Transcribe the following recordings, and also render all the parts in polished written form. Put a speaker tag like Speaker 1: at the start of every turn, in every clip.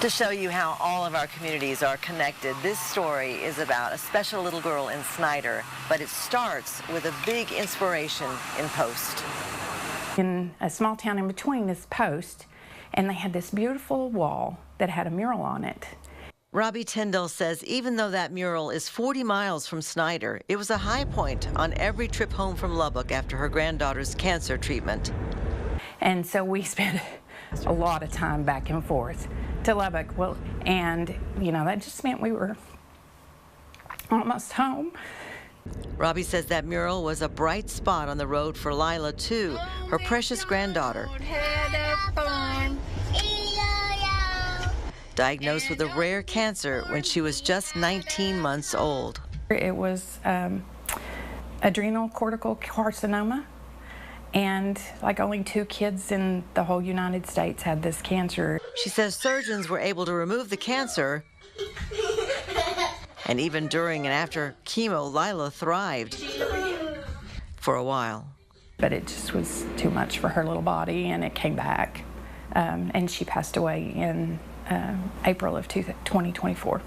Speaker 1: To show you how all of our communities are connected, this story is about a special little girl in Snyder, but it starts with a big inspiration in Post.
Speaker 2: In a small town in between is Post, and they had this beautiful wall that had a mural on it.
Speaker 1: Robbie Tyndall says even though that mural is 40 miles from Snyder, it was a high point on every trip home from Lubbock after her granddaughter's cancer treatment.
Speaker 2: And so we spent a lot of time back and forth to Lubbock. Well, and, you know, that just meant we were almost home.
Speaker 1: Robbie says that mural was a bright spot on the road for Lyla, too, her precious granddaughter. Diagnosed with a rare cancer when she was just 19 months old.
Speaker 2: It was adrenal cortical carcinoma, and like only 2 kids in the whole United States had this cancer.
Speaker 1: She says surgeons were able to remove the cancer, and even during and after chemo, Lyla thrived for a while.
Speaker 2: But it just was too much for her little body, and it came back, and she passed away in April of 2024.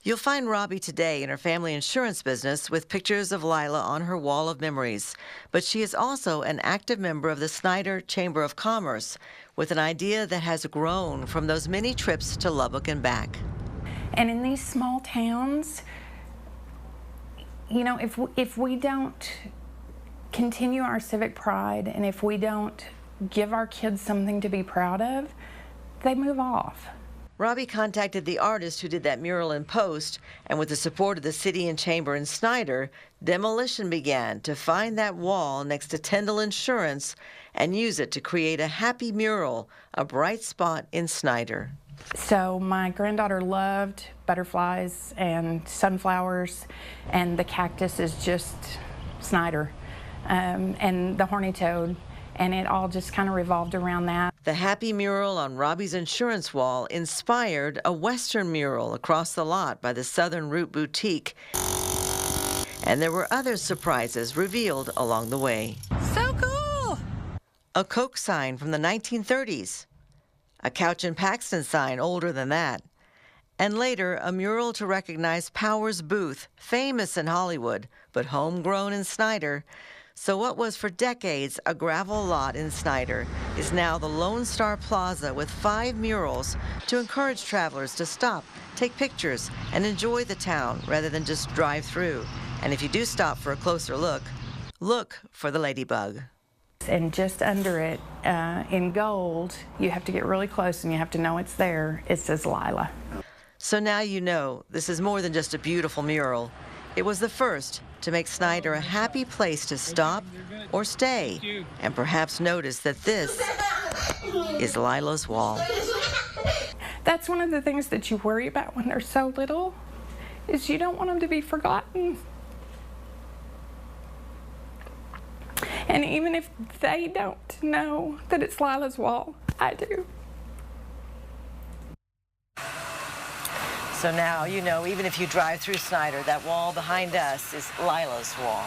Speaker 1: You'll find Robbie today in her family insurance business with pictures of Lyla on her wall of memories. But she is also an active member of the Snyder Chamber of Commerce with an idea that has grown from those many trips to Lubbock and back.
Speaker 2: And in these small towns, you know, if we don't continue our civic pride and if we don't give our kids something to be proud of, they move off.
Speaker 1: Robbie contacted the artist who did that mural in Post, and with the support of the city and chamber in Snyder, demolition began to find that wall next to Tyndall Insurance and use it to create a happy mural, a bright spot in Snyder.
Speaker 2: So my granddaughter loved butterflies and sunflowers, and the cactus is just Snyder, and the horny toad. And it all just kind of revolved around that.
Speaker 1: The happy mural on Robbie's insurance wall inspired a Western mural across the lot by the Southern Root Boutique. And there were other surprises revealed along the way.
Speaker 2: So cool!
Speaker 1: A Coke sign from the 1930s. A Couch in Paxton sign older than that. And later, a mural to recognize Powers Booth, famous in Hollywood, but homegrown in Snyder. So what was for decades a gravel lot in Snyder is now the Lone Star Plaza with 5 murals to encourage travelers to stop, take pictures, and enjoy the town rather than just drive through. And if you do stop for a closer look, look for the ladybug.
Speaker 2: And just under it, in gold, you have to get really close and you have to know it's there. It says Lyla.
Speaker 1: So now you know this is more than just a beautiful mural. It was the first to make Snyder a happy place to stop or stay, and perhaps notice that this is Lyla's wall.
Speaker 2: That's one of the things that you worry about when they're so little, is you don't want them to be forgotten. And even if they don't know that it's Lyla's wall, I do.
Speaker 1: So now you know, even if you drive through Snyder, that wall behind us is Lyla's wall.